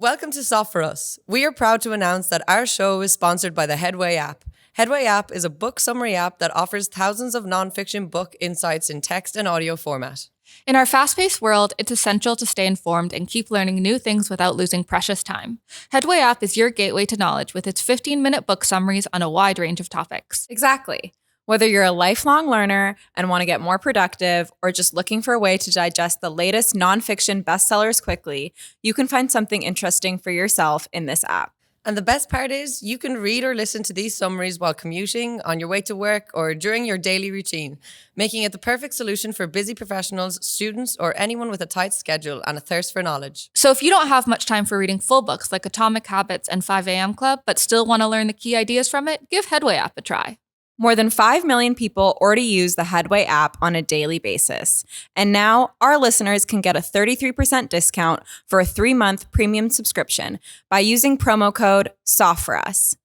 Welcome to Soft for Us. We are proud to announce that our show is sponsored by the Headway app. Headway app is a book summary app that offers thousands of nonfiction book insights in text and audio format. In our fast-paced world, it's essential to stay informed and keep learning new things without losing precious time. Headway app is your gateway to knowledge with its 15-minute book summaries on a wide range of topics. Exactly. Whether you're a lifelong learner and want to get more productive or just looking for a way to digest the latest nonfiction bestsellers quickly, you can find something interesting for yourself in this app. And the best part is you can read or listen to these summaries while commuting, on your way to work, or during your daily routine, making it the perfect solution for busy professionals, students, or anyone with a tight schedule and a thirst for knowledge. So if you don't have much time for reading full books like Atomic Habits and 5 a.m. Club, but still want to learn the key ideas from it, give Headway app a try. More than 5 million people already use the Headway app on a daily basis. And now our listeners can get a 33% discount for a 3-month premium subscription by using promo code SOFTFORUS.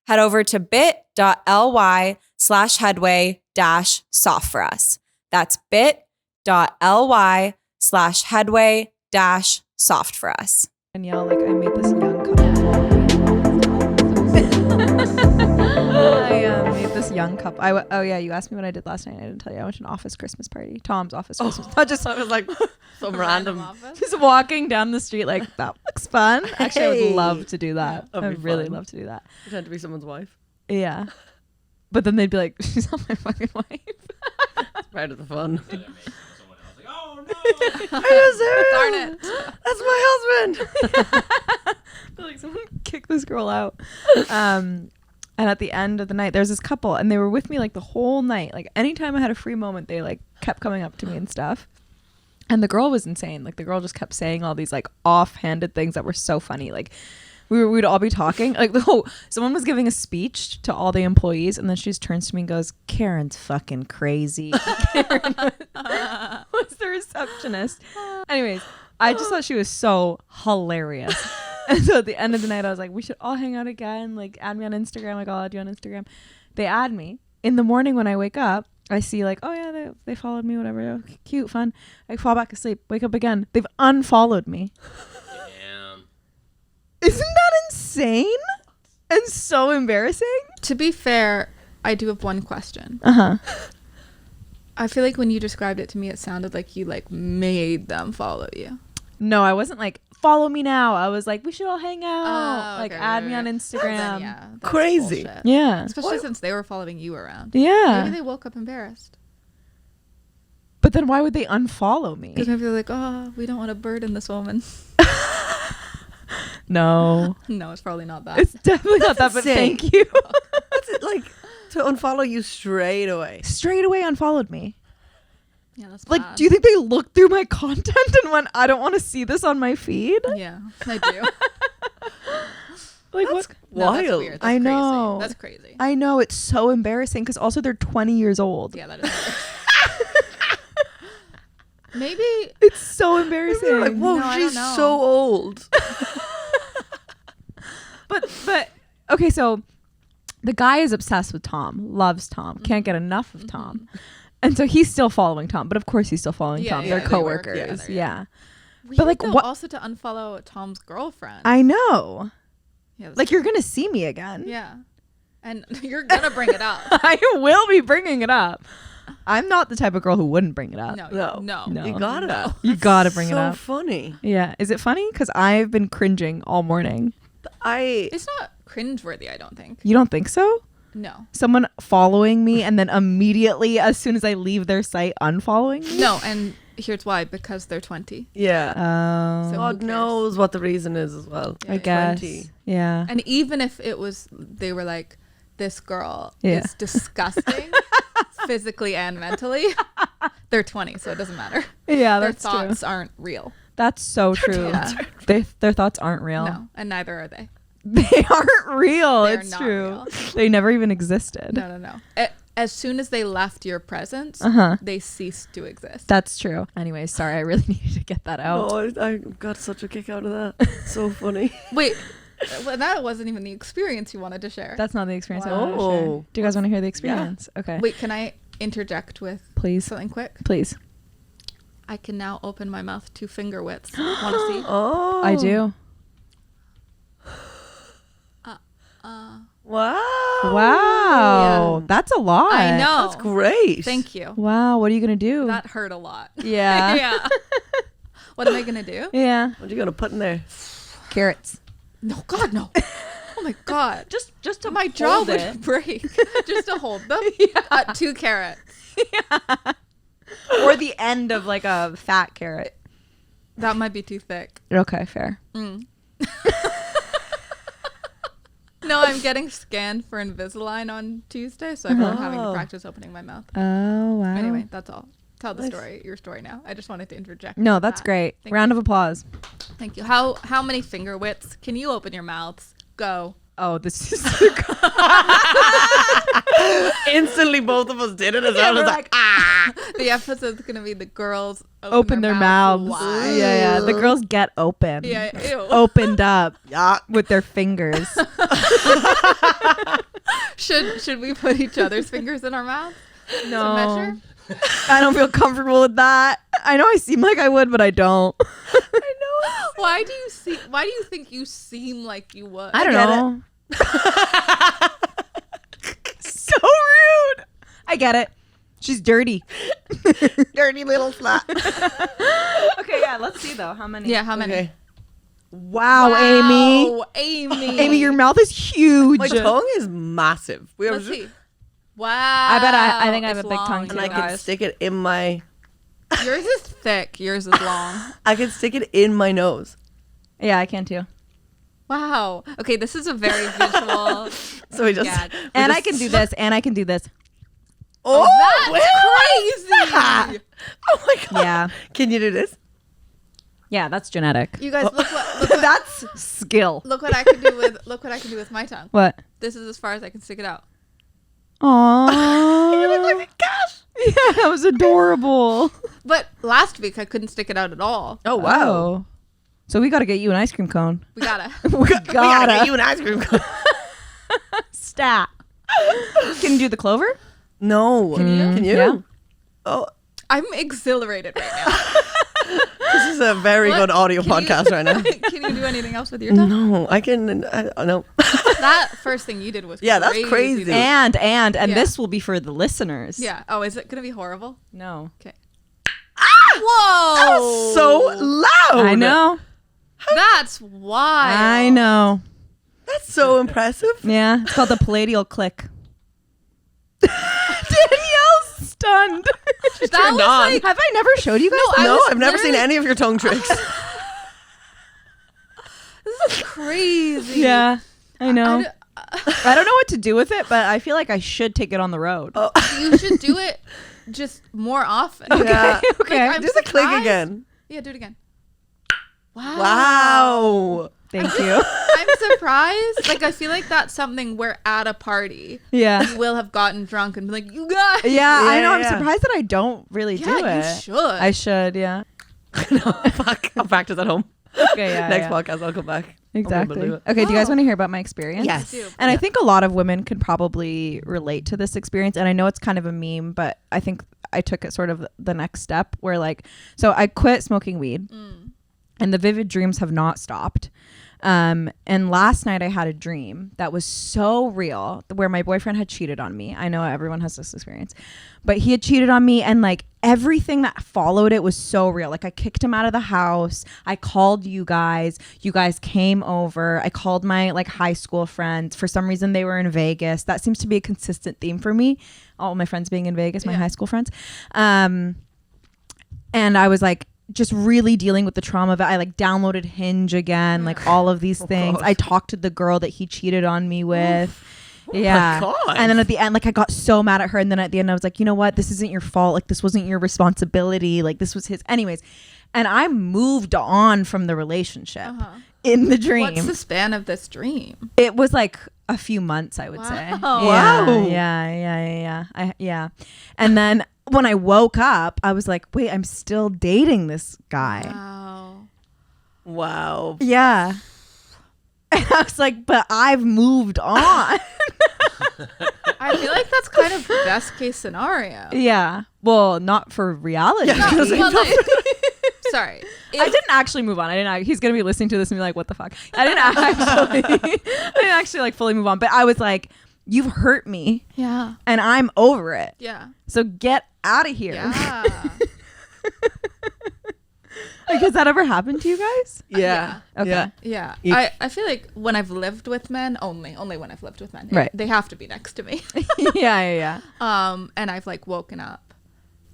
Head over to bit.ly/headway-softforus. That's bit.ly/headway-softforus. And y'all, like, I made this young couple follow me. I made this young couple. Oh yeah, you asked me what I did last night. I didn't tell you. I went to an office Christmas party. Tom's office Christmas. Not just. I was like, some random. Just walking down the street like, that looks fun. Actually, I would Hey. love to do that. I That'd would be really fun. love to do that. Pretend to be someone's wife. Yeah. But then they'd be like, she's not my fucking wife. It's part of the fun. Darn it. That's my husband. They're like, someone kick this girl out. And at the end of the night, there's this couple, and they were with me like the whole night. Like anytime I had a free moment, they like kept coming up to me and stuff. And the girl was insane. Like the girl just kept saying all these like offhanded things that were so funny. Like we'd all be talking. Like someone was giving a speech to all the employees, and then she just turns to me and goes, "Karen's fucking crazy." Karen was the receptionist. Anyways, I just thought she was so hilarious. And so at the end of the night, I was like, we should all hang out again. Like, add me on Instagram. Like, I'll add you on Instagram. They add me. In the morning when I wake up, I see like, oh yeah, they followed me, whatever. Oh, cute, fun. I fall back asleep, wake up again. They've unfollowed me. Damn. Isn't that insane? And so embarrassing? To be fair, I do have one question. Uh-huh. I feel like when you described it to me, it sounded like you like made them follow you. No, I wasn't like, follow me now. I was like, we should all hang out. Oh, like, okay, add me right, on right. Instagram. Then, yeah, that's Crazy. bullshit. Yeah. Especially since they were following you around. Yeah. Maybe they woke up embarrassed. But then why would they unfollow me? Because maybe they're like, oh, we don't want to burden this woman. No. No, it's probably not that. It's definitely not that, but insane. thank you. What's it like to unfollow you straight away? Straight away unfollowed me. Yeah, that's Like, bad. do you think they looked through my content and went, I don't want to see this on my feed? Yeah, I do. Like, That's what? No, that's wild. weird. That's I crazy. know. That's crazy. I know, it's so embarrassing because also they're 20 years old. Yeah, that is weird. Maybe. It's so embarrassing. You're like, whoa, No, I she's don't know. so old. But okay, so the guy is obsessed with Tom, loves Tom, can't get enough of Tom. And so he's still following Tom, but of course he's still following Yeah, Tom. yeah, They're they work coworkers. together, yeah. Weird, like, though, what- Also to unfollow Tom's girlfriend. I know. Yeah, that's Like, you're going to see me again. Yeah. And you're gonna bring it up. I will be bringing it up. I'm not the type of girl who wouldn't bring it up. No. No. You gotta. No. You gotta bring it So up. funny. Yeah. Is it funny? Because I've been cringing all morning. It's not cringeworthy, I don't think. You don't think so? No. Someone following me and then immediately, as soon as I leave their site, unfollowing me? No, and here's why, because they're 20. Yeah. Oh, So- God who cares? knows what the reason is as well. I guess. 20. Yeah. And even if it was, they were like, this girl Yeah. is disgusting physically and mentally, they're 20, so it doesn't matter. Yeah, Their that's thoughts true. aren't real. That's so true. Yeah. Their thoughts aren't real. No, and neither are they. They aren't real. They're It's not true. real. They never even existed. No. As soon as they left your presence, Uh-huh. they ceased to exist. That's true. Anyways, sorry, I really needed to get that out. Oh, I got such a kick out of that. So funny. Wait, well, that wasn't even the experience you wanted to share. That's not the experience I Wow. want to share. Oh. Do you guys want to hear the experience? Okay. Wait, can I interject with Please. something quick? Please. I can now open my mouth to finger widths. Want to see? Oh. I do. Wow. Yeah. That's a lot. I know. That's great. Thank you. Wow. What are you going to do? That hurt a lot. Yeah. Yeah. What am I going to do? Yeah. What are you going to put in there? Carrots. No, God, no. Oh my God. Just to My jaw hold would it. break just to hold them. 2 carrots. Or the end of like a fat carrot. That might be too thick. Okay, fair. No, I'm getting scanned for Invisalign on Tuesday, so I'm having to practice opening my mouth. Oh, wow. Anyway, that's all. Tell the story, your story now. I just wanted to interject. No, with that's that. great. Thank Round you. of applause. Thank you. How many finger widths? Can you open your mouths? Go. Oh, this is Instantly, both of us did it as well. we're It's like, ah. The episode's gonna be the girls open their mouths. wide. Yeah. The girls get open. Yeah. Ew. Opened up Yeah. with their fingers. Should we put each other's fingers in our mouth to No. measure? I don't feel comfortable with that. I know I seem like I would, but I don't. Why do you think you seem like you would? I don't get know. So rude. I get it. She's dirty. Dirty little slut. Okay, yeah, let's see though. How many? Yeah, how many? Okay. Wow, Amy. Wow, Amy. Amy, your mouth is huge. My tongue is massive. Let's see. Wow. I think I have It's a big tongue long, too. And I can guys. stick it in my... Yours is thick. Yours is long. I can stick it in my nose. Yeah, I can too. Wow. Okay, this is a very visual. So we just... gag. And I can do this. And I can do this. Oh, That's crazy. Oh my God. Yeah. Can you do this? Yeah, that's genetic. You guys look what That's skill. look what I can do with my tongue. What? This is as far as I can stick it out. Aww. You look like a cat. Yeah, that was adorable. But last week I couldn't stick it out at all. Oh, wow. Oh. So we got to get you an ice cream cone. We gotta. We We gotta get you an ice cream cone. Stat. Can you do the clover? No. Can you? Can you? Yeah. Oh, I'm exhilarated right now. this is a very What? good audio Can you- podcast right now. Can you do anything else with your tongue? No, I can. No. That first thing you did was Yeah, that's crazy. though. And Yeah. this will be for the listeners. Yeah. Oh, is it gonna be horrible? No. Okay. Whoa! That was so loud. I know. That's wild. I know. That's so impressive. Yeah. It's called the palladial click. Danielle's stunned. That turned was on. like Have I never showed you guys No, that? I No, was I've never seen literally- any of your tongue tricks. this is crazy. Yeah. I know. d- I don't know what to do with it, but I feel like I should take it on the road. You should do it just more often. Yeah. Okay. I'm Do the click surprised. again. Yeah, do it again. Wow. Wow. Thank you. I'm surprised. Like, I feel like that's something where at a party Yeah. you will have gotten drunk and be like, you guys. Yeah, I know. I'm yeah. surprised that I don't really do Yeah, it. you should. I should, yeah. No, fuck. I'll practice at home. Okay, yeah. Next yeah. podcast, I'll come back. I'll be able to Exactly. do it. Okay, do you guys Oh. want to hear about my experience? Yes. do. And I think a lot of women could probably relate to this experience. And I know it's kind of a meme, but I think I took it sort of the next step where like, so I quit smoking weed and the vivid dreams have not stopped. And last night I had a dream that was so real where my boyfriend had cheated on me. I know everyone has this experience, but he had cheated on me and like everything that followed it was so real. Like I kicked him out of the house. I called you guys came over. I called my like high school friends. For some reason they were in Vegas. That seems to be a consistent theme for me. All my friends being in Vegas, my high school friends. And I was like, just really dealing with the trauma of it. I like downloaded Hinge again, like all of these things. God. I talked to the girl that he cheated on me with. Yeah. God. And then at the end, like I got so mad at her. And then at the end I was like, you know what? This isn't your fault. Like this wasn't your responsibility. Like this was his. Anyways. And I moved on from the relationship in the dream. What's the span of this dream? It was like a few months, I would say. Wow. Wow. Yeah. And then when I woke up, I was like, wait, I'm still dating this guy. Wow. Wow. Yeah. And I was like, but I've moved on. I feel like that's kind of best case scenario. Yeah. Well, not for reality. Well, like, sorry. I didn't actually move on. He's gonna be listening to this and be like, "What the fuck?" I didn't actually like fully move on. But I was like, "You've hurt me, Yeah. and I'm over it. Yeah. So get out of here." Yeah. Like, has that ever happened to you guys? Yeah. Okay. Yeah. Yeah. You- I feel like when I've lived with men, only when I've lived with men, Right. they have to be next to me. Yeah. And I've like woken up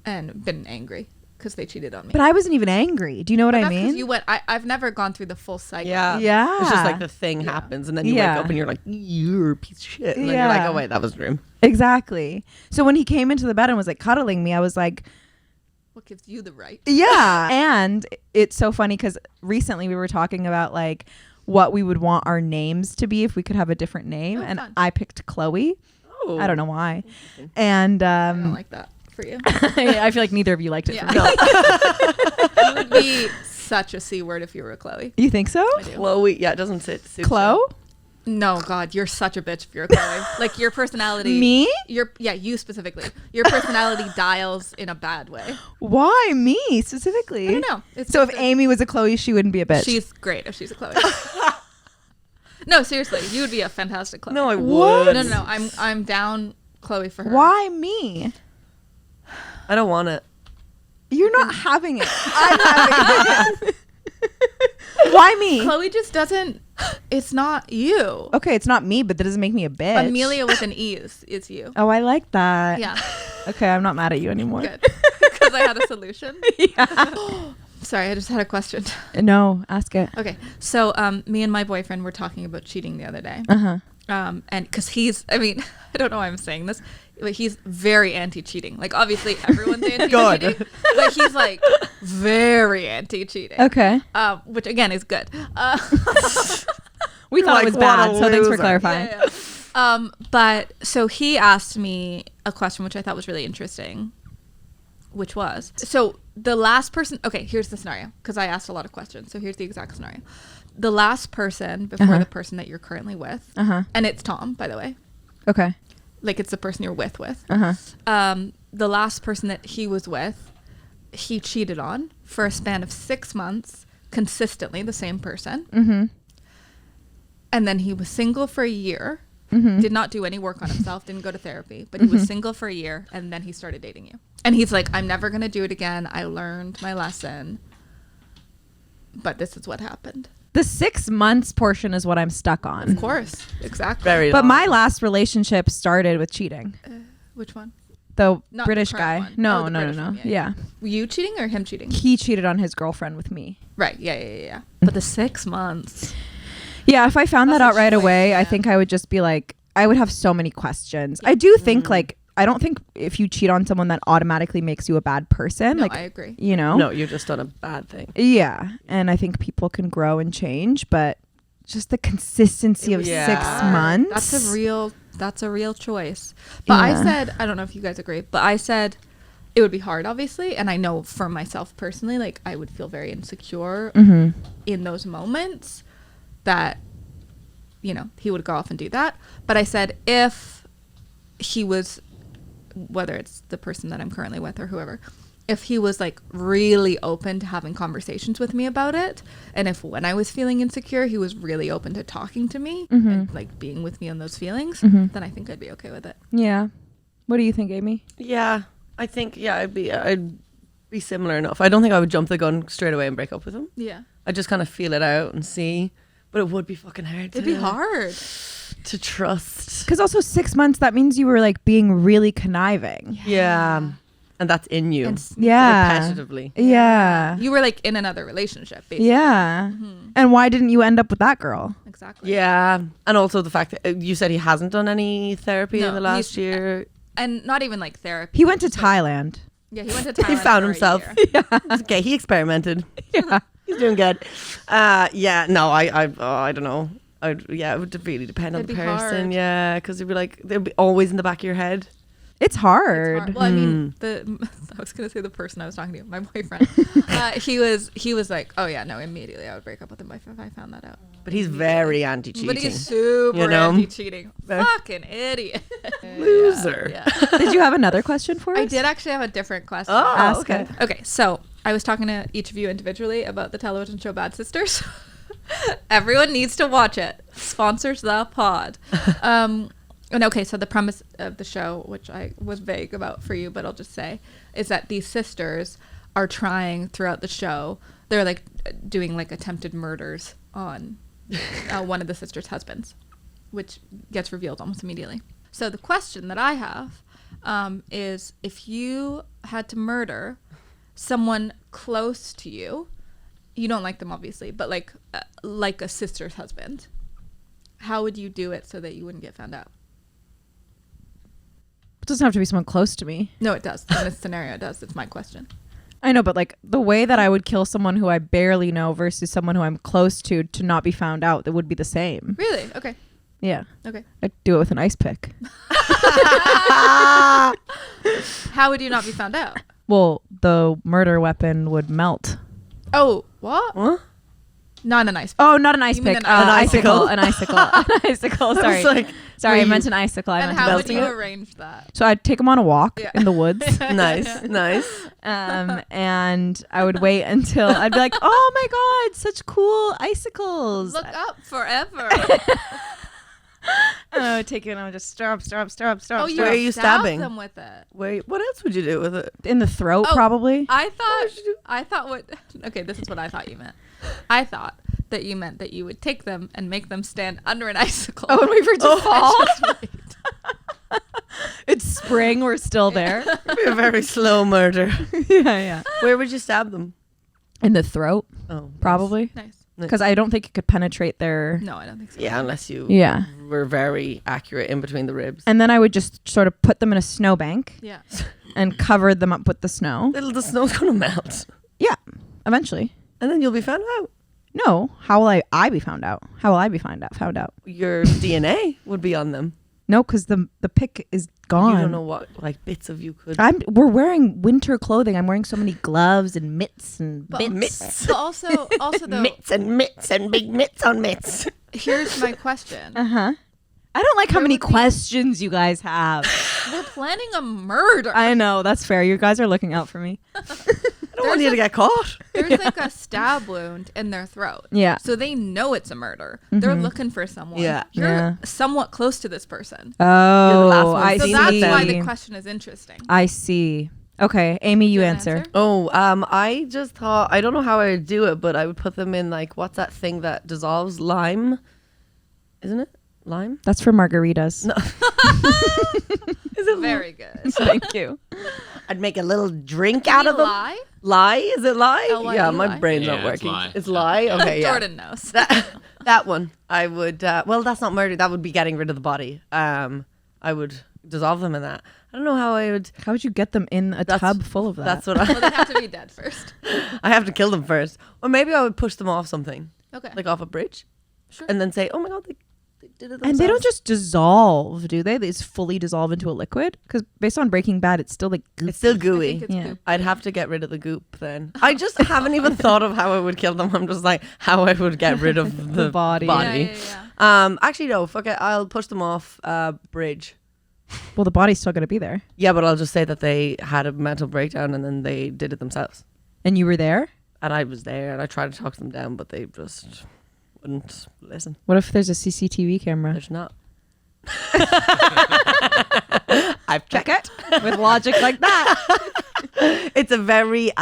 and been angry because they cheated on me. But I wasn't even angry. Do you know what I That's 'cause mean? you went. I've never gone through the full cycle. Yeah. Yeah. It's just like the thing happens, and then you wake up and you're like, you're a piece of shit. And then you're like, Yeah. oh, wait, that was a dream. Exactly. So when he came into the bed and was like cuddling me, I was like, What gives you the right? yeah. And it's so funny because recently we were talking about like what we would want our names to be if we could have a different name. Oh, and fun. I picked Chloe. Oh. I don't know why. And I don't like that for you. I feel like neither of you liked it. Yeah. For me. You would be such a C word if you were a Chloe. You think so? I do. Chloe. Yeah, it doesn't suit Chloe? No, God, you're such a bitch if you're a Chloe. Like your personality. Me? You specifically. Your personality dials in a bad way. Why me specifically? I don't know. It's So if just that Amy was a Chloe, she wouldn't be a bitch. she's great if she's a Chloe. No, seriously, you would be a fantastic Chloe. No, I What? would. No. I'm down Chloe for her. Why me? I don't want it. You're not having it. I'm having it. Why me? Chloe just doesn't. It's not you. Okay, it's not me, but that doesn't make me a bitch. Amelia with an E is you. Oh, I like that. Yeah, Okay, I'm not mad at you anymore. good. Because I had a solution. Yeah. Sorry, I just had a question. No, ask it. Okay, so me and my boyfriend were talking about cheating the other day. Uh-huh. And because I don't know why I'm saying this, but he's very anti-cheating. Like, obviously, everyone's anti-cheating, but he's like very anti-cheating. Okay. Which again is good. We thought like, it was what bad, a so thanks for loser. clarifying. Yeah. But so he asked me a question which I thought was really interesting, which was, so the last person, okay, here's the scenario, because I asked a lot of questions. So here's the exact scenario. The last person before the person that you're currently with, and it's Tom, by the way. Okay. Like, it's the person you're with. Uh-huh. The last person that he was with, he cheated on for a span of 6 months, consistently the same person. Mm-hmm. And then he was single for a year, Mm-hmm. did not do any work on himself, didn't go to therapy, but he was single for a year, and then he started dating you. And he's like, I'm never going to do it again. I learned my lesson. But this is what happened. The 6 months portion is what I'm stuck on. Of course. Exactly. Very But long. my last relationship started with cheating. Which one? The Not the British current guy. one. No, Oh, the no, British no, one, no. yeah, Yeah. Were you cheating or him cheating? He cheated on his girlfriend with me. Right. Yeah. But the 6 months. Yeah, if I found that That's out a right choice, away, I yeah. think I would just be like, I would have so many questions. I do think like, I don't think if you cheat on someone that automatically makes you a bad person. No, like, I agree. you know? No, you've just done a bad thing. Yeah. And I think people can grow and change, but just the consistency of Yeah. 6 months. That's a real choice. But I Yeah. said, I don't know if you guys agree, but I said it would be hard, obviously. And I know for myself personally, like, I would feel very insecure Mm-hmm. in those moments that, you know, he would go off and do that. But I said, if he was, whether it's the person that I'm currently with or whoever, if he was like really open to having conversations with me about it, and if when I was feeling insecure, he was really open to talking to me and like being with me on those feelings, then I think I'd be okay with it. Yeah. What do you think, Amy? Yeah, I think I'd be similar enough. I don't think I would jump the gun straight away and break up with him. Yeah. I just kind of feel it out and see, but it would be fucking hard. It'd be hard. to trust. Because also 6 months, that means you were like being really conniving. Yeah, and that's in you. And Yeah. Repetitively. Yeah. you were like in another relationship, basically. Yeah. And why didn't you end up with that girl? Exactly. Yeah, and also the fact that you said he hasn't done any therapy No, in the last year. And not even like therapy. He went to Thailand. Yeah, he went to Thailand. He found for a himself. year. It's okay, he experimented. Yeah. He's doing good. Yeah, no, I don't know. It would really depend on It'd the be person. hard. Yeah, because it'd be like they'd be always in the back of your head. It's hard. It's hard. Well, I mean, I was gonna say the person I was talking to, my boyfriend. He was like, oh yeah, no, immediately I would break up with him if I found that out. But he's very anti-cheating. But he's super You know? anti-cheating. Fucking idiot. Loser. Yeah. Did you have another question for us? I did actually have a different question. Oh, Ask okay. it. Okay, so I was talking to each of you individually about the television show Bad Sisters. Everyone needs to watch it. Sponsors the pod. And okay, so the premise of the show, which I was vague about for you, but I'll just say, is that these sisters are trying throughout the show. They're like doing like attempted murders on one of the sisters' husbands, which gets revealed almost immediately. So the question that I have is, if you had to murder someone close to you, you don't like them obviously, but like a sister's husband, how would you do it so that you wouldn't get found out? It doesn't have to be someone close to me. No, it does. In this scenario, it does. It's my question. I know, but like the way that I would kill someone who I barely know versus someone who I'm close to not be found out, that would be the same. Really? Okay. Yeah. Okay. I'd do it with an ice pick. How would you not be found out? Well, the murder weapon would melt. Oh, what? Huh? Not an ice. Oh, not an ice You mean pick. an icicle? An icicle. An icicle. Sorry. was like, Sorry, were I meant you- an icicle. I And meant how would melting you it? arrange that? So I'd take them on a walk Yeah. in the woods. Nice, nice. And I would wait until I'd be like, oh my God, such cool icicles. Look up forever. And I would take it and I would just stir up. Oh, you Where are you stab stabbing? them with it. Wait, what else would you do with it? In the throat, Oh, probably. I thought what. Okay, this is what I thought you meant. I thought that you meant that you would take them and make them stand under an icicle. Oh, and wait for it to fall. Just wait. It's spring. We're still there. It'd be a very slow murder. Yeah. Where would you stab them? In the throat, Oh, probably. Nice. Because I don't think it could penetrate their... No, I don't think so. Yeah, unless you Yeah. were very accurate in between the ribs. And then I would just sort of put them in a snowbank Yeah. and cover them up with the snow. The snow's gonna melt, Yeah, eventually. and then you'll be found out. No, how will I be found out? How will I be found out? Your DNA would be on them. No, because the pick is gone. You don't know what like bits of you could. We're wearing winter clothing. I'm wearing so many gloves and mitts and But- bits. Mitts. But also though, Mitts and big mitts on mitts. here's my question. Uh-huh. I don't like how There many would be- questions you guys have. We're planning a murder. I know, that's fair. You guys are looking out for me. I don't want you to get caught. There's like a stab wound in their throat. Yeah. So they know it's a murder. They're looking for someone. Yeah. You're Yeah. somewhat close to this person. Oh, last one. I So see. that's why the question is interesting. I see. Okay, Amy, you Do an answer. Oh, I just thought I don't know how I would do it, but I would put them in like what's that thing that dissolves lime? Isn't it lime? That's for margaritas. No. Is it Very good. Thank you. I'd make a little drink out of them. Lie? Lie? Is it lie? L-Y-E, Yeah, my lie. brain's Yeah, not it's working. lie. It's lie. Okay, yeah. Jordan knows. That one. I would. Well, that's not murder. That would be getting rid of the body. I would dissolve them in that. I don't know how I would. How would you get them in a That's- tub full of that? That's what Well, they have to be dead first. I have to kill them first, or maybe I would push them off something, Okay. like off a bridge, Sure. and then say, "Oh my god, they did it themselves." And they don't just dissolve, do they? They just fully dissolve into a liquid? Because based on Breaking Bad, it's still like It's still I gooey. think it's Yeah. goop. I'd have to get rid of the goop then. I just haven't even thought of how I would kill them. I'm just like how I would get rid of the body. body. Yeah. Actually no, fuck it. I'll push them off bridge. well, the body's still going to be there. Yeah, but I'll just say that they had a mental breakdown and then they did it themselves. And you were there? And I was there and I tried to talk them down, but they just wouldn't listen. What if there's a CCTV camera? There's not. I've checked it. With logic like that. It's a very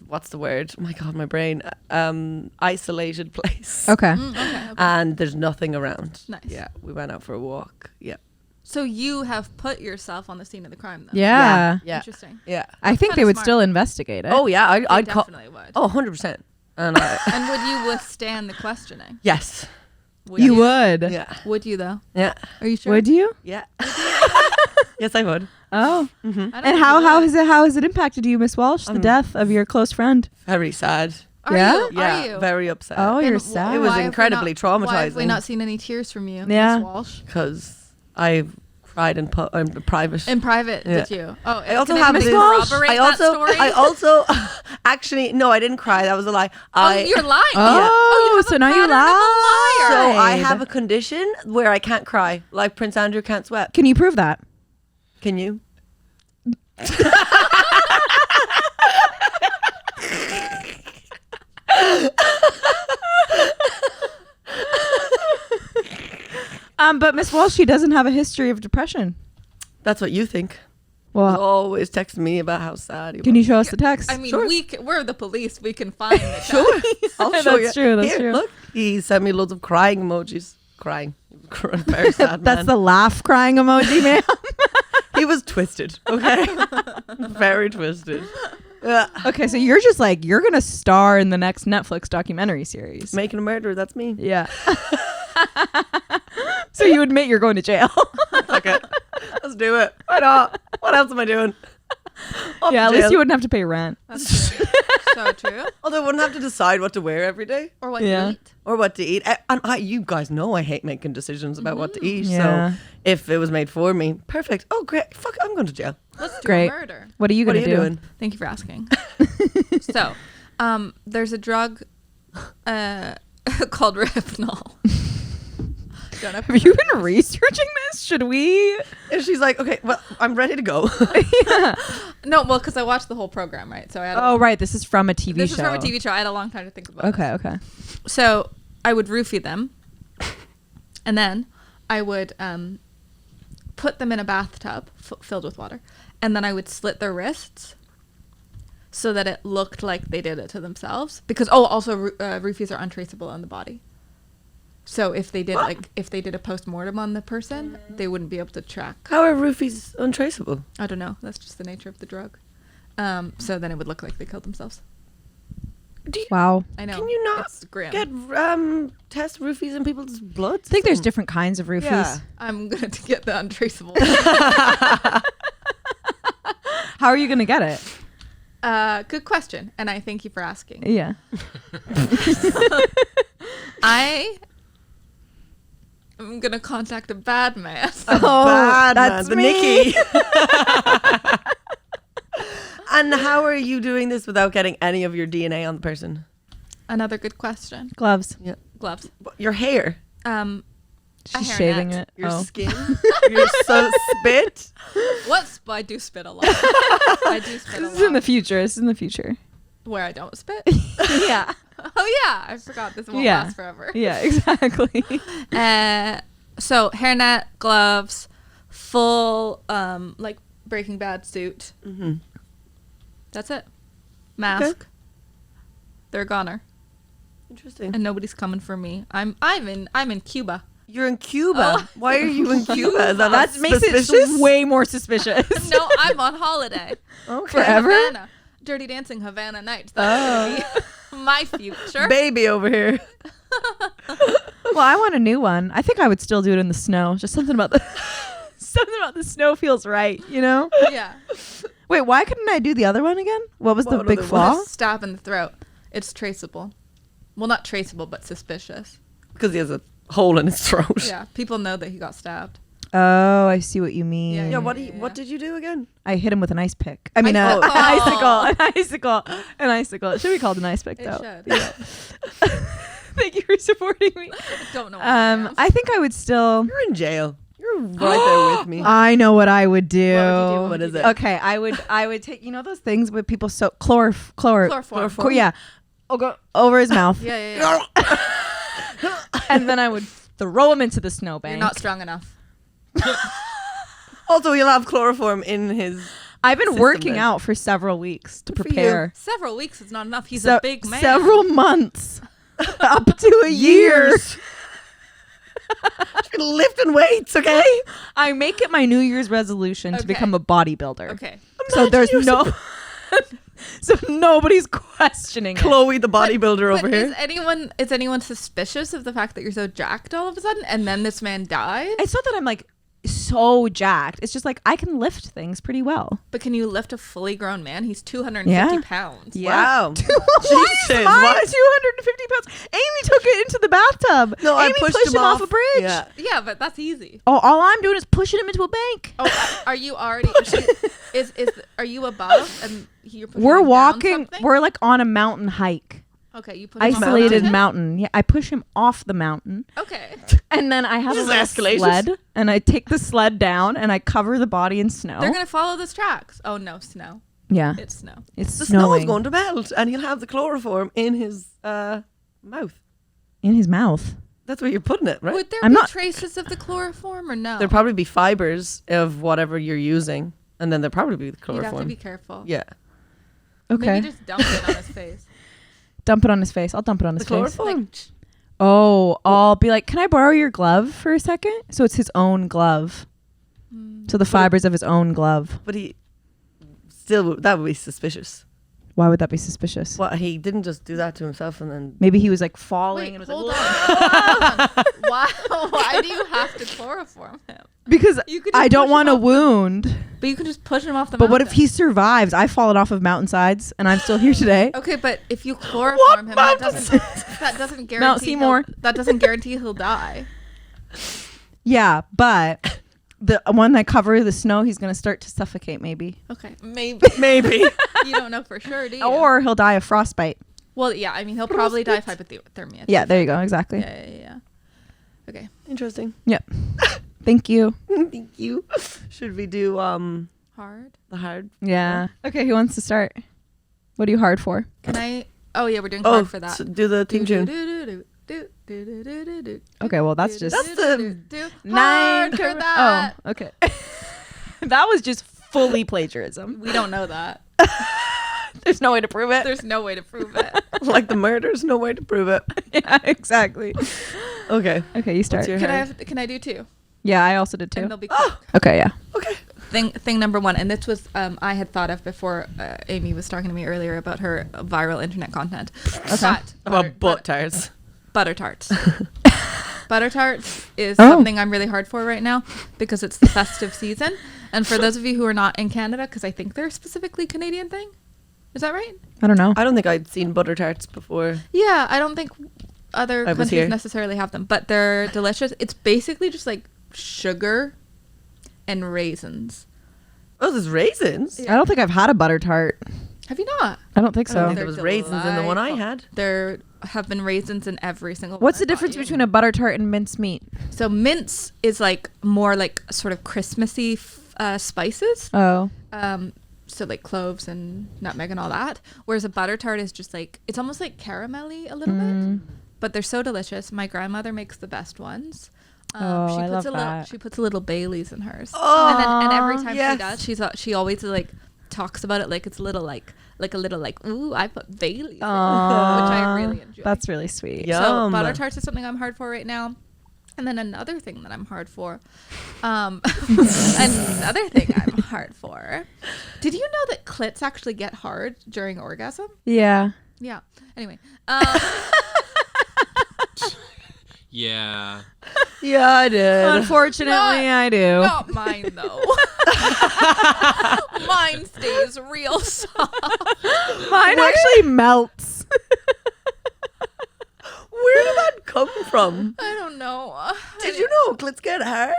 what's the word? Oh my god, my brain. Isolated place. Okay. Okay. And there's nothing around. Nice. Yeah, we went out for a walk. Yeah. So you have put yourself on the scene of the crime, though. Yeah. Yeah. Interesting. Yeah. I think kinda they would smart. still investigate it. Oh yeah, I'd call. Definitely would. Oh, 100%. And And would you withstand the questioning? yes. Would you would. Yeah. Would you though? Yeah. Are you sure? Would you? Yeah. Yes, I would. Oh. I don't And think how you how would. has it impacted you, Miss Walsh? The death of your close friend. Very sad. Are Yeah? you? Yeah. Are you? Very upset. Oh, And you're wh- sad. It was why have we incredibly not- Why have we traumatizing. not seen any tears from you, Yeah. Miss Walsh? Because I've cried in private. In private, Yeah. did you? Oh, I also can have Miss this. Walsh corroborate I that also, story? I also, actually, no, I didn't cry. That was a lie. Oh, you're lying. Oh, you have so a now you pattern of a liar. So I lied. have a condition where I can't cry, like Prince Andrew can't sweat. Can you prove that? Can you? But Miss Walsh, she doesn't have a history of depression. That's what you think. He's Well, always texting me about how sad he was. can you show us the text? I mean, Sure. we're the police. We can find the Sure. I'll show That's you. true, that's Here, true. Look, he sent me loads of crying emojis. Crying. Very sad That's man. the laugh crying emoji, man. He was twisted, okay? Very twisted. Okay, so you're just like, you're going to star in the next Netflix documentary series. Making a murderer, that's me. Yeah. So you admit you're going to jail. Fuck it. Let's do it. Why not? What else am I doing? Off Yeah, to at least jail. you wouldn't have to pay rent. That's true. So true. Although I wouldn't have to decide what to wear every day Or what Yeah. to eat. or what to eat. And you guys know I hate making decisions about what to eat. Yeah. So if it was made for me, perfect. Oh, great. Fuck, I'm going to jail. Let's do Great. a murder. What are you What going are to you do? doing? Thank you for asking. So, there's a drug called Rohypnol. Don't have Have you been researching this? Should we? And she's like, okay, well, I'm ready to go. No, well, because I watched the whole program, right? So I had Oh, right. This is from a TV this show. is from a TV show. I had a long time to think about. Okay, okay. So I would roofie them, and then I would put them in a bathtub filled with water, and then I would slit their wrists so that it looked like they did it to themselves. Because also roofies are untraceable on the body. So if they did if they did a post-mortem on the person, they wouldn't be able to track. How are roofies untraceable? I don't know. That's just the nature of the drug. So then it would look like they killed themselves. Wow. I know. Can you not It's grim. get test roofies in people's blood? I think there's different kinds of roofies. Yeah. I'm going to get the untraceable. How are you going to get it? Good question. And I thank you for asking. Yeah. I'm going to contact a bad man. Bad that's man, the me. Nikki. And how are you doing this without getting any of your DNA on the person? Another good question. Gloves. Yeah. Gloves. Your hair, A She's hairnet. shaving it. your Oh. skin, your spit. I do spit a lot. I do spit a This is in the lot. future. This is in the future. Where I don't spit? Yeah. Oh, yeah. I forgot. This won't Yeah. last forever. Yeah, exactly. So hairnet, gloves, full like Breaking Bad suit. Mm-hmm. That's it. Mask. Okay. They're a goner, Interesting. and nobody's coming for me. I'm in Cuba. You're in Cuba. Why are you in Cuba? Is that That makes suspicious? it way more suspicious. No, I'm on holiday. Okay. Forever? Havana. Dirty Dancing Havana Nights. That's gonna be my future. Baby over here. Well, I want a new one. I think I would still do it in the snow. Just something about the snow feels right, you know? Yeah. Wait, why couldn't I do the other one again? What was the What big other flaw? Just stab in the throat. It's traceable. Well, not traceable, but suspicious. Because he has a hole in his throat. Yeah. People know that he got stabbed. Oh, I see what you mean. Yeah, Yeah, what Yeah. did you do again? I hit him with an ice pick. I mean, Oh. an icicle. An icicle. It should be called an ice pick, It though. should. Yeah. Thank you for supporting me. I don't know. What I am. I think I would still. You're in jail. You're right there with me. I know what I would do. What would you do? What is it? Okay, I would take those things with people Chloroform. yeah. I'll go over his mouth, Yeah. and then I would throw him into the snowbank. You're not strong enough. Also, he'll have chloroform in his. I've been system working then. out for several weeks to Good for you. prepare. Several weeks is not enough. He's a big man. Several months, up to a year. Years. She's been lifting weights, okay? I make it my New Year's resolution to Okay. become a bodybuilder. Okay. So there's no. So nobody's questioning it. Chloe, the bodybuilder over But here. is anyone suspicious of the fact that you're so jacked all of a sudden, and then this man died? It's not that I'm like so jacked. It's just like I can lift things pretty well. But can you lift a fully grown man? He's 250 Yeah. pounds. Wow. Why is Jesus, mine what? 250 pounds? Amy took it into the bathtub. No, I Amy pushed him off a bridge. Yeah. Yeah, but that's easy. Oh, all I'm doing is pushing him into a bank. Oh, are you already? Are you above and you're pushing We're him down walking. something? We're like on a mountain hike. Okay, you put him on a Isolated mountain? mountain. Yeah, I push him off the mountain, Okay. And then I have This a is little escalated. sled, and I take the sled down, and I cover the body in snow. They're gonna follow this tracks. Oh no, snow. Yeah, It's snow. it's The snow is snowing going to melt, and he'll have the chloroform in his mouth. in his mouth. That's where you're putting it, right? Would there I'm be not- traces of the chloroform or no? There'll probably be fibers of whatever you're using, and then there'll probably be the You'd have to chloroform. be careful. Yeah. Okay, Maybe just dump it on his face. dump it on his face. I'll dump it on his The face. chloroform. Oh, I'll be like, can I borrow your glove for a second? So it's his own glove. So the fibers of his own glove. But he still, that would be suspicious. Why would that be suspicious? What, he didn't just do that to himself and then. Maybe he was like falling Wait, and was hold like, on. Hold on. Why do you have to chloroform him? because You could just I don't push want him a off the- wound. But you can just push him off the But what if mountain. he survives? I've fallen off of mountainsides and I'm still here today. Okay, but if you chloroform him, that doesn't guarantee Mount Seymour. that doesn't guarantee he'll die. Yeah, but the when I cover the snow, he's gonna start to suffocate maybe, Okay, maybe Maybe. you don't know for sure, do you? or he'll die of frostbite. well, yeah. I mean, he'll probably die of hypothermia. Yeah, there you go. Exactly. Yeah. Okay. Interesting. Yep. Thank you. Thank you. Should we do Hard. the hard? Yeah. Okay, who wants to start? What are you hard for? Can I? Oh yeah, we're doing Oh, hard for that. so do the theme tune. Okay, well that's just That's the hard for that. Oh, okay. That was just fully plagiarism. We don't know that. There's no way to prove it. There's no way to prove it. Like the murders, no way to prove it. Yeah, exactly. Okay. Okay, you start. What's your Can I hard? have? Can I do two? Yeah, I also did And too. they'll be quick. Okay, yeah. Okay. Thing number one, and this was I had thought of before Amy was talking to me earlier about her viral internet content. Okay. About butt tires. Butter tarts. Butter tarts is Oh. something I'm really hard for right now because it's the festive season. And for those of you who are not in Canada, because I think they're a specifically Canadian thing. Is that right? I don't know. I don't think I'd seen butter tarts before. Yeah, I don't think other I was countries here. necessarily have them, but they're delicious. It's basically just like sugar and raisins. Oh, there's raisins. I don't think I've had a butter tart. Have you not? I don't think I don't so. think there was raisins in the one I had. There have been raisins in every single What's one the I bought difference you. between a butter tart and minced meat? So mince is like more like sort of Christmassy spices. Oh. So like cloves and nutmeg and all that. Whereas a butter tart is just like, it's almost like caramelly a little bit. But they're so delicious. My grandmother makes the best ones. Oh, I love a little, that. she puts a little Baileys in hers. Oh, and every time yes. she does, she always like talks about it like it's a little like a little like, ooh, I put Baileys in it, which I really enjoy. That's really sweet. Yeah. So Yum. butter tarts is something I'm hard for right now. And then another thing that I'm hard for, another thing I'm hard for. Did you know that clits actually get hard during orgasm? Yeah. Yeah. Anyway, Yeah. Yeah, I did. Unfortunately, I do. not mine though. Mine stays real soft. Mine actually melts. Where did that come from? I don't know. Did you know clits get hard?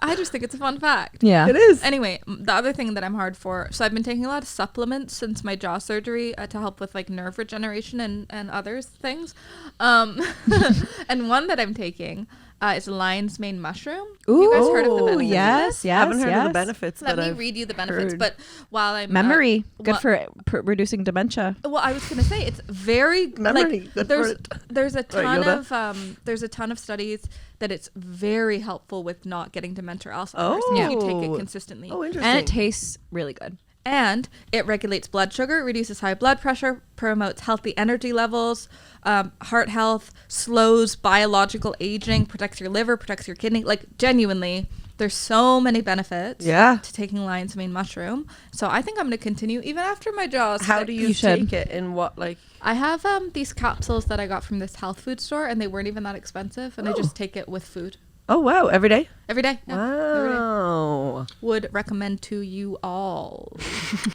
I just think it's a fun fact. Yeah. It is. Anyway, the other thing that I'm hard for, so I've been taking a lot of supplements since my jaw surgery to help with like nerve regeneration and other things. And one that I'm taking is lion's mane mushroom. Have you guys heard of the Ooh, benefits? of yes, this? yes, I haven't heard of yes. the benefits. Let but me I've read you the benefits. heard. But while I'm Memory. Good wha- for reducing dementia. Well, I was gonna say it's very Memory, like good there's for it. there's a Sorry, ton Yoda. there's a ton of studies that it's very helpful with not getting dementia or Alzheimer's if you take it Oh. consistently. Oh, interesting. And it tastes really good. And it regulates blood sugar, reduces high blood pressure, promotes healthy energy levels, heart health, slows biological aging, protects your liver, protects your kidney. Like genuinely, there's so many benefits Yeah. to taking lion's mane mushroom. So I think I'm going to continue even after my jaws. How fix. do you You should. take it? In what, like? I have these capsules that I got from this health food store, and they weren't even that expensive, and I just take it with food Oh, wow. Every day? every day. Yeah, every day. Wow. Would recommend to you all.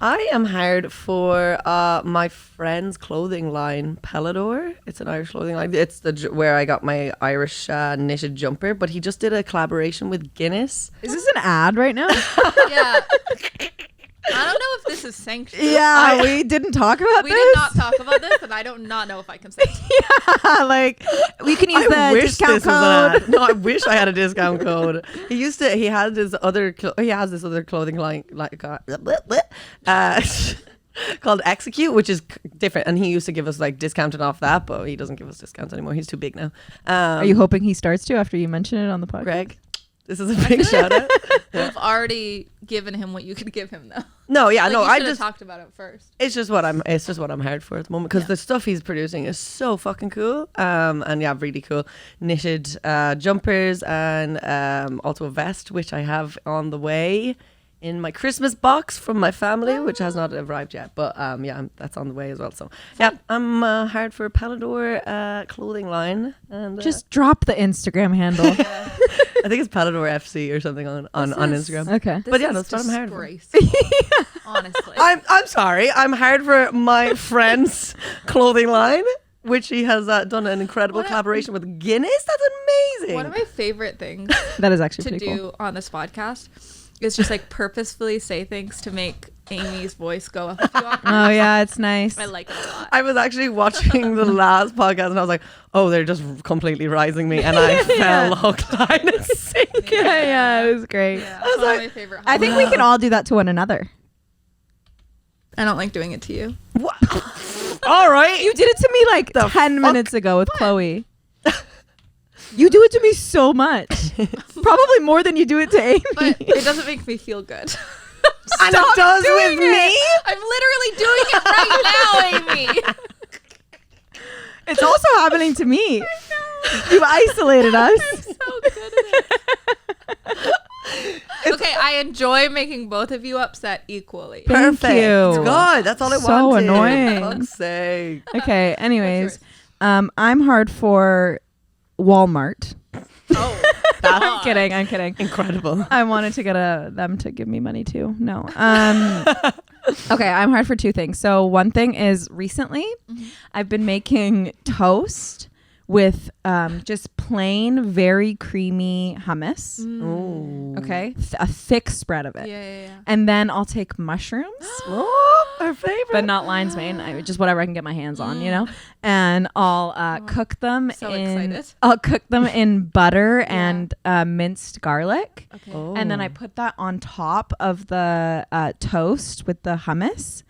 I am hired for my friend's clothing line, Pellador. It's an Irish clothing line. It's where I got my Irish knitted jumper, but he just did a collaboration with Guinness. Is this an ad right now? Yeah. I don't know if this is sanctioned. Yeah, we didn't talk about We this. did not talk about this, and I do not know if I can say it. Yeah, like we can use I the wish discount this was an code. ad. No, I wish I had a discount code. He has this other clothing line called Execute, which is different, and he used to give us like discounted off that, but he doesn't give us discounts anymore. He's too big now. Are you hoping he starts to after you mention it on the podcast? Greg? This is a big shout out. You've already given him what you could give him, though. No, yeah, Like, no, you I should have just talked about it first. it's just what I'm hired for at the moment, because the stuff he's producing is so fucking cool. And yeah, really cool knitted jumpers, and also a vest, which I have on the way in my Christmas box from my family, which has not arrived yet, but yeah, that's on the way as well. So yeah, I'm hired for Palador clothing line, and Just drop the Instagram handle. I think it's Palador FC or something on Instagram. Okay. But yeah, that's what I'm hired for. Honestly. I'm sorry. I'm hired for my friend's clothing line, which he has done an incredible collaboration with Guinness. That's amazing. One of my favorite things That is actually to pretty do cool. on this podcast is just like purposefully say things to make Amy's voice go up a few octaves. Oh yeah, it's nice. I like it a lot. I was actually watching the last podcast, and I was like, "Oh, they're just completely rising me," and I fell hook, line, and sinker. yeah, it was great. Yeah, was it's one like- of my favorite I think we can all do that to one another. I don't like doing it to you. All right, You did it to me like 10 fuck? minutes ago with Chloe. You do it to me so much. Probably more than you do it to Amy. But it doesn't make me feel good. and it does with me. I'm literally doing it right now, Amy. It's also happening to me. You've isolated us. So good at it. Okay, I enjoy making both of you upset equally. Thank Perfect. you. It's good. That's all I So wanted. annoying. For fuck's sake. Okay, anyways, yours? I'm hard for Walmart. Oh, I'm kidding. I'm kidding. Incredible. I wanted to get them to give me money too. No. Okay, I'm hard for two things. So one thing is recently I've been making toast with just plain, very creamy hummus. Ooh. Okay, a thick spread of it. yeah. And then I'll take mushrooms, Oh, our favorite. but not lion's mane. Just whatever I can get my hands on, you know. And I'll cook them So in. excited. I'll cook them in butter and minced garlic. Okay. Oh. And then I put that on top of the toast with the hummus.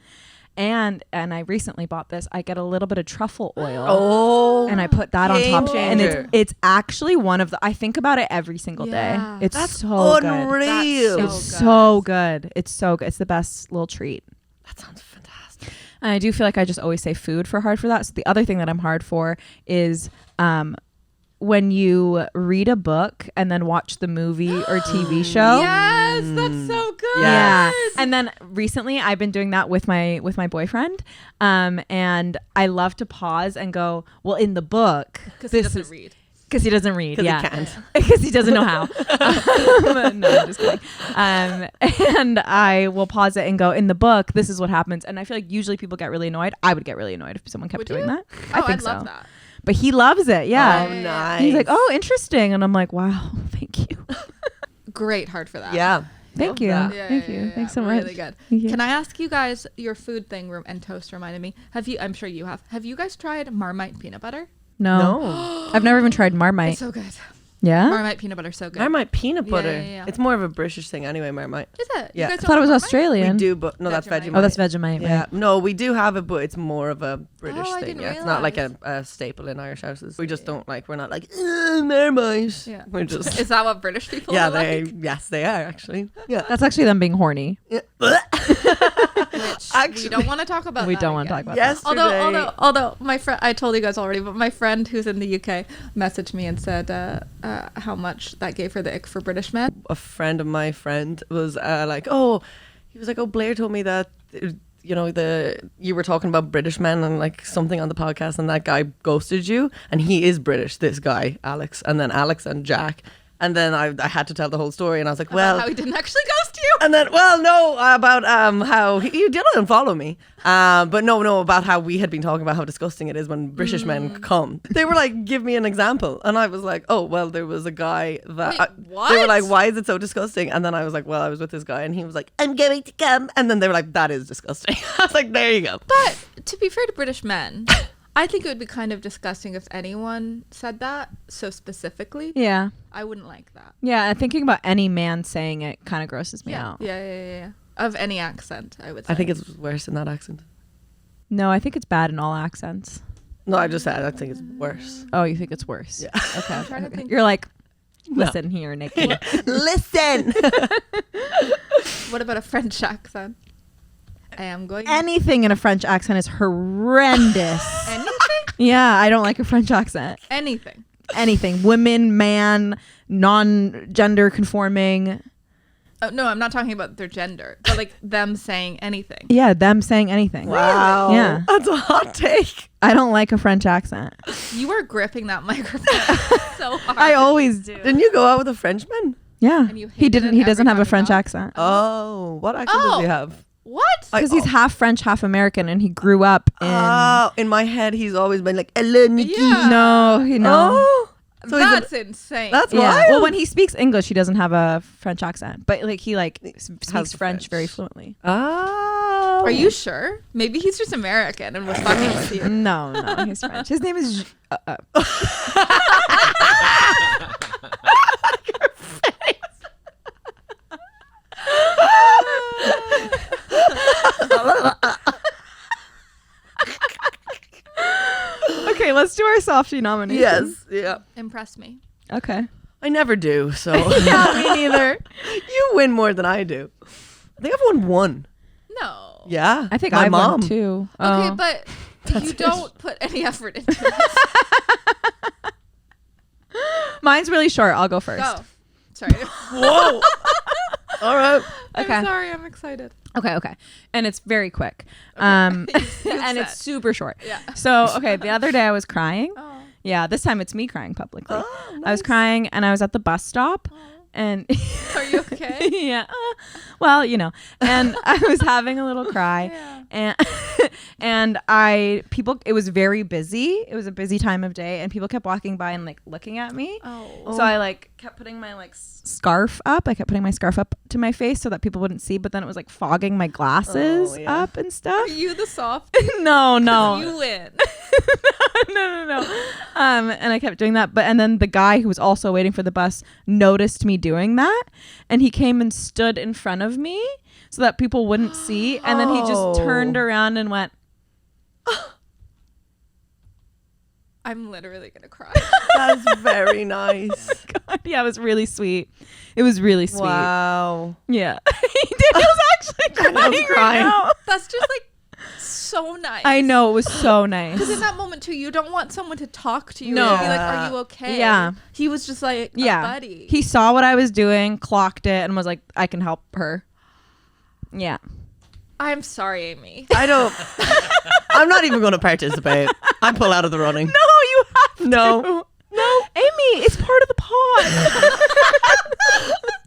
And I recently bought this. I get a little bit of truffle oil. Oh. And I put that on Game top. And changer. it's actually one of the, I think about it every single Yeah. day. It's That's so good. unreal. That's It's so so good. It's so good. It's the best little treat. That sounds fantastic. And I do feel like I just always say food for hard for that. So the other thing that I'm hard for is when you read a book and then watch the movie or TV show. Yes, that's so good. Yeah. And then recently I've been doing that with my boyfriend. And I love to pause and go, well, in the book, Because he doesn't read. because he doesn't read. 'Cause he Yeah. can't. Because he doesn't know how. No, I'm just kidding. And I will pause it and go, in the book, this is what happens. And I feel like usually people get really annoyed. I would get really annoyed if someone kept Would doing you? that. Oh, I think I'd love so. that. But he loves it. Yeah. Oh, nice. He's like, oh, interesting. And I'm like, wow, thank you. Great hard for that. Yeah. Thank Love you. that. Thank you. Thanks so much. Really good. Thank you. Can I ask you guys your food thing and toast reminded me? I'm sure you have. Have you guys tried Marmite peanut butter? No. No. I've never even tried Marmite. It's so good. Yeah? Marmite peanut butter so good. Marmite peanut Yeah, butter. yeah, yeah. It's more of a British thing anyway, Marmite. Is it? Yeah. You guys I thought it was don't like Marmite? Australian. We do, but no, that's Vegemite. Vegemite. Oh, that's Vegemite. Yeah, Right. no, we do have it, but it's more of a British I thing. didn't Yeah, it's not like realize. a staple in Irish houses. We just don't like. We're not like Marmite. Yeah. We're just. Is that what British people Yeah, are like? yes, they are actually. Yeah. That's actually them being horny. Which Actually- we don't want to talk about. We that don't want to again. talk about Yesterday. Although my friend, I told you guys already, but my friend who's in the UK messaged me and said how much that gave her the ick for British men. A friend of my friend was like, oh, he was like, oh, Blair told me that. You know, you were talking about British men and like something on the podcast, and that guy ghosted you, and he is British. This guy, Alex, and then Alex and Jack And then I had to tell the whole story, and I was like, About well, how he didn't actually ghost you. and then, well, no, about how he did unfollow me. But no, about how we had been talking about how disgusting it is when British men come. They were like, give me an example. And I was like, oh, well, there was a guy that... Wait, what? They were like, why is it so disgusting? And then I was like, well, I was with this guy, and he was like, I'm going to come. And then they were like, that is disgusting. I was like, there you go. But to be fair to British men, I think it would be kind of disgusting if anyone said that so specifically. Yeah. I wouldn't like that. Yeah, and thinking about any man saying it kind of grosses me out. Yeah. Of any accent, I would say. I think it's worse in that accent. No, I think it's bad in all accents. No, I just said I think it's worse. Oh, you think it's worse? Yeah. Okay. I'm trying to think. You're like, listen here, Nikki. Listen. What about a French accent? I am going... Anything in a French accent is horrendous. Anything? Yeah, I don't like a French accent. Anything. Anything. Women, man, non-gender conforming. Oh, no, I'm not talking about their gender, but like them saying anything. Yeah, them saying anything. Wow. Yeah. That's a hot take. I don't like a French accent. You are gripping that microphone so hard. I always do. Didn't you go out with a Frenchman? Yeah. And you He hated didn't. it He doesn't every have a time you French got- accent. Oh, what accent does he have? What? I- Because he's half French, half American, and he grew up in. Oh, in my head, he's always been like, hello, Nikki. Yeah. No. Oh. So he's That's insane. that's Yeah. wild. Well, when he speaks English, he doesn't have a French accent, but like he speaks Has French French. very fluently. Oh. Are you sure? Maybe he's just American and we're fucking with you. No, he's French. His name is. Okay, let's do our softie nomination. Yes. Yeah. Impress me. Okay. I never do, so. Yeah, me neither. You win more than I do. I think I've won one. No. Yeah. I think my I mom. won too. Okay, Oh. but you it. don't put any effort into it. Mine's really short. I'll go first. Go. Sorry. Whoa. All right. Okay. I'm sorry. I'm excited. Okay. And it's very quick. And said. it's super short. Yeah. So, okay, the other day I was crying. Oh. Yeah, this time it's me crying publicly. Oh, I was crying and I was at the bus stop and Are you okay? yeah. Well, you know. And I was having a little cry Yeah. and it was very busy. It was a busy time of day and people kept walking by and like looking at me. Oh. So I like kept putting my like scarf up. I kept putting my scarf up to my face so that people wouldn't see, but then it was like fogging my glasses Oh, yeah. up and stuff. Are you the soft? No. You win. No. And I kept doing that, and then the guy who was also waiting for the bus noticed me doing that, and he came and stood in front of me so that people wouldn't see, and then he just Oh. turned around and went, I'm literally gonna cry. That's very nice. God, yeah, it was really sweet. It was really sweet. Wow. Yeah, he did. He was actually crying. Daniel's crying. Right now. That's just like so nice. I know, it was so nice. Because in that moment too, you don't want someone to talk to you No. and be like, "Are you okay?" Yeah. He was just like, Yeah, a buddy. he saw what I was doing, clocked it, and was like, "I can help her." Yeah. I'm sorry, Amy. I don't. I'm not even going to participate. I pull out of the running. No, you have to. No. Amy, it's part of the pod.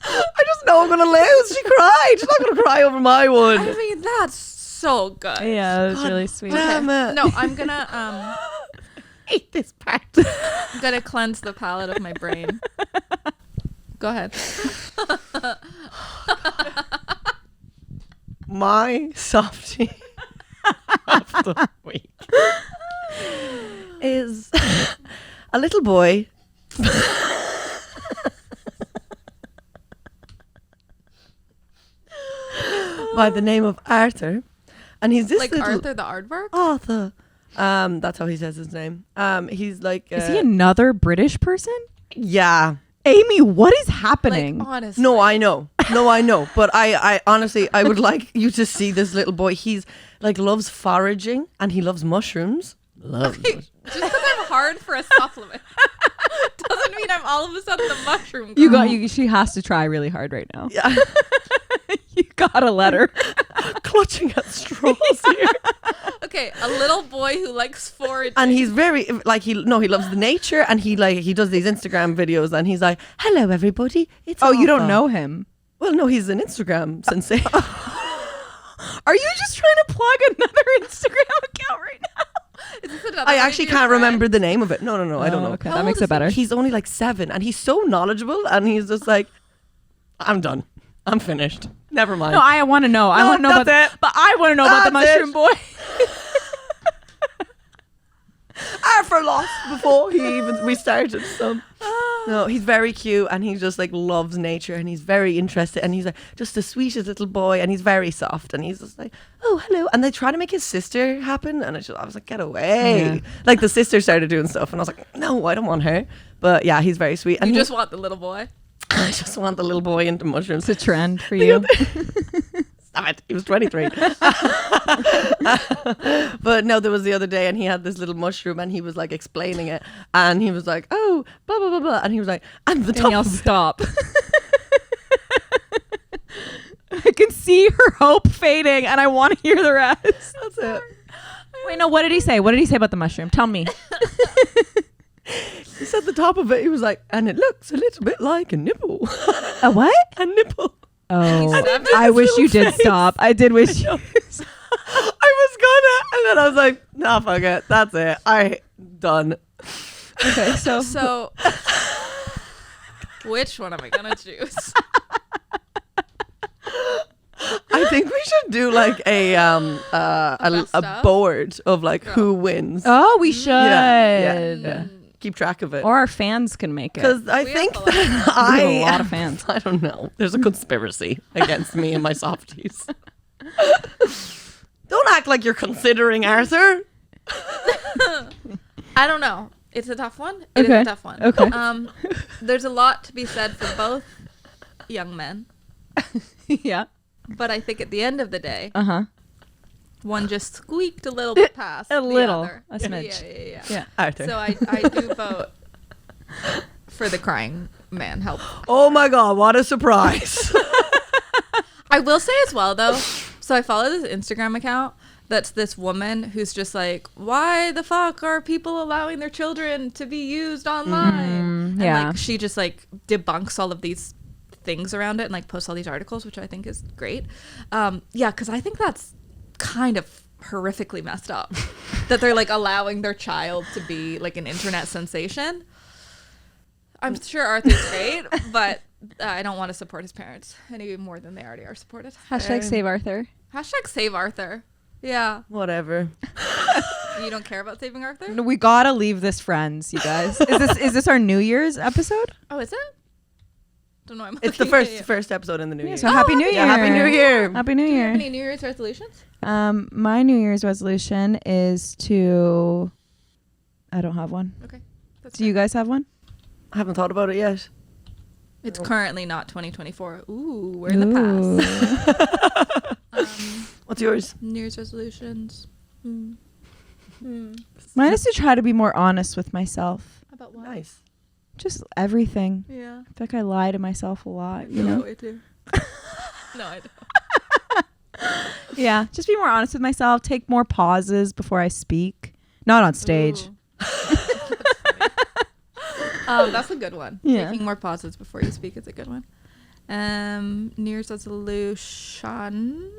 I just know I'm going to lose. She cried. She's not going to cry over my one. I mean, that's so good. Yeah, it was really sweet. Damn it. No, I'm gonna hate this part. I'm gonna cleanse the palate of my brain. Go ahead. My softie of the week is a little boy by the name of Arthur, and he's this Like little Arthur the aardvark? Arthur. That's how he says his name. He's like Is he another British person? yeah. Amy, what is Like, happening? honestly. No, I know. But I honestly, I would like you to see this little boy. He's like loves foraging and he loves mushrooms. Loves. Just because I'm hard for a supplement doesn't mean I'm all of a sudden the mushroom girl. You got you. She has to try really hard right now. Yeah. You gotta let her. Clutching at straws here. Okay, Okay, a little boy who likes foraging. And he's very like he loves the nature, and he does these Instagram videos, and he's like, "Hello, everybody." It's Oh, you don't Alpha." know him. Well, no, he's an Instagram sensation. Are you just trying to plug another Instagram account right now? Is this another I one of actually your can't friends? remember the name of it. No, I don't know. Okay, How that old makes is it better. He's only like 7, and he's so knowledgeable, and he's just like, "I'm done. I'm finished. Never mind." No, I want to know. I No, want to know that's about it. But I want to know about the That's mushroom it. boy. For lost before we started. So no, he's very cute, and he just like loves nature, and he's very interested, and he's like just the sweetest little boy, and he's very soft, and he's just like, "Oh, hello," and they try to make his sister happen, and I was like, "Get away!" Yeah. Like the sister started doing stuff, and I was like, "No, I don't want her." But yeah, he's very sweet, and You he- just want the little boy. I just want the little boy into mushrooms. It's a trend for you. Stop it. He was 23. But no, there was the other day, and he had this little mushroom, and he was like explaining it, and he was like, "Oh, blah blah blah blah," and he was like, "And the top Danielle, of it." stop. I can see her hope fading, and I want to hear the rest. That's it. Wait, no. What did he say? What did he say about the mushroom? Tell me. He said the top of it. He was like, "And it looks a little bit like a nipple." A what? A nipple. Oh, seven? I wish you little did face. stop. I did wish you. I was gonna, and then I was like, "Nah, fuck it. That's it. I done." Okay, so So, which one am I gonna choose? I think we should do like a Best a of? board of like who wins. oh, we should. Yeah. Keep track of it. Or our fans can make it. Because I We think have a lot. that We have a lot of fans. I don't know. There's a conspiracy against me and my softies. Don't act like you're considering Arthur. I don't know. It's a tough one. It is Okay. a tough one. Okay. There's a lot to be said for both young men, Yeah. but I think at the end of the day, Uh huh. one just squeaked a little bit past A the little. other. A smidge. Yeah. Yeah. Arthur. So I do vote for the crying man. Help. Oh my God, what a surprise. I will say as well though. So I follow this Instagram account that's this woman who's just like, why the fuck are people allowing their children to be used online? And yeah. like she just like debunks all of these things around it and like posts all these articles, which I think is great. Yeah, because I think that's kind of horrifically messed up that they're like allowing their child to be like an internet sensation. I'm sure Arthur's great, but I don't want to support his parents any more than they already are supported. Hashtag save Arthur. Hashtag save Arthur. Yeah. Whatever. You don't care about saving Arthur? No, we gotta leave this friends, you guys. Is this our New Year's episode? Oh, is it? Don't know. I'm It's the looking at you. first episode in the new year. So happy New Year. Yeah, Happy New Year. Happy New Do you have Year. any New Year's resolutions? My New Year's resolution is to. I don't have one. Okay. That's Do you guys have one? I haven't thought about it yet. It's currently not 2024. Ooh, we're in the past. What's yours? New Year's resolutions. Mine is to try to be more honest with myself. About what? Nice. Just everything. Yeah. I feel like I lie to myself a lot, you feel that know? way too. No, I don't. Yeah, just be more honest with myself. Take more pauses before I speak. Not on stage. Ooh. That's funny. That's a good one. Yeah. Taking more pauses before you speak is a good one. New Year's resolution.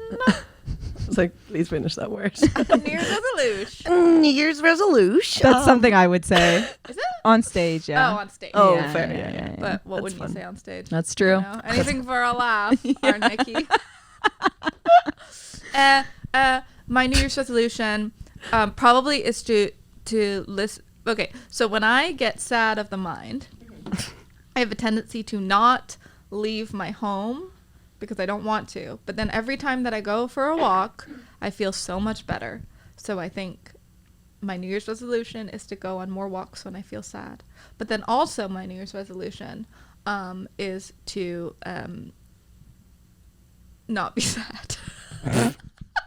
It's like, please finish that word. New Year's resolution. New Year's resolution. That's something I would say Is it? on stage, yeah. Oh, on stage. Oh, Yeah, fair. yeah, Yeah, yeah, yeah. But what That's wouldn't fun. you say on stage? That's true. You know? Anything for a laugh, our Nikki. My New Year's resolution probably is to listen. Okay, so when I get sad of the mind, I have a tendency to not leave my home because I don't want to. But then every time that I go for a walk, I feel so much better. So I think my New Year's resolution is to go on more walks when I feel sad. But then also my New Year's resolution is to not be sad.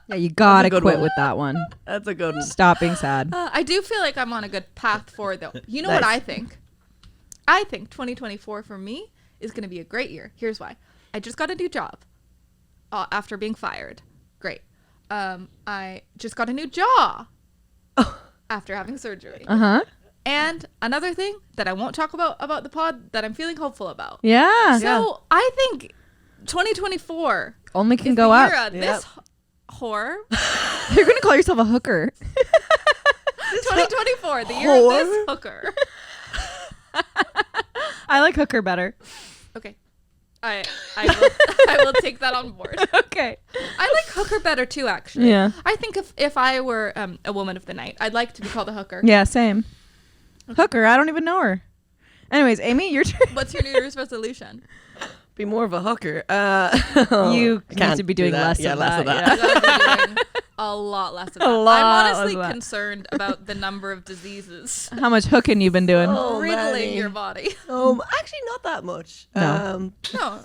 Yeah, you gotta good quit one. with that one. That's a good one. Stop being sad. I do feel like I'm on a good path forward, though. You know what Nice. I think? I think 2024 for me is going to be a great year. Here's why. I just got a new job after being fired. Great. I just got a new jaw after having surgery. Uh-huh. And another thing that I won't talk about the pod that I'm feeling hopeful about. Yeah. So I think 2024 Only can is go the up. year of this whore. You're going to call yourself a hooker. 2024, the year of this hooker. I like hooker better. Okay. I will take that on board. Okay. I like hooker better too, actually. Yeah. I think if I were a woman of the night, I'd like to be called a hooker. Yeah, same. Hooker, I don't even know her. Anyways, Amy, your turn. What's your New Year's resolution? Be more of a hooker. You I can't need to be doing do that. less Yeah, of less that. of that. You gotta be doing a lot less of that. lot I'm less honestly of that. concerned about the number of diseases How much hooking you been doing? Oh, riddling Manny. your body. Actually, not that much. No. No,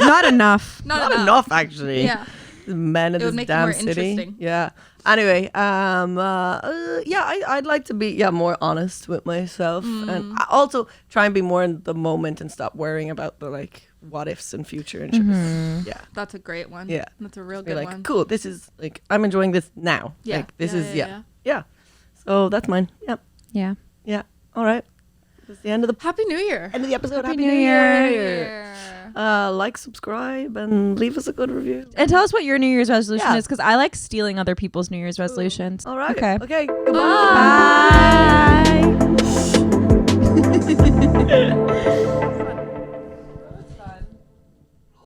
Not enough. not Not enough, actually. Yeah. The men of It would this make it damn more city. interesting. Yeah. Anyway, I'd like to be more honest with myself, and I also try and be more in the moment and stop worrying about the like what ifs and future and shit. Yeah. That's a great one. Yeah. That's a real Be good like, one. cool. This is like I'm enjoying this now. Yeah. Like this Yeah, is yeah, yeah. So that's mine. Yep. Yeah. Yeah. All right. That's the end of the Happy New Year. end of the episode. Happy New Year. Year. Like, subscribe, and leave us a good review. And tell us what your New Year's resolution Yeah. is, because I like stealing other people's New Year's resolutions. All right. Okay. Okay. Goodbye. Bye.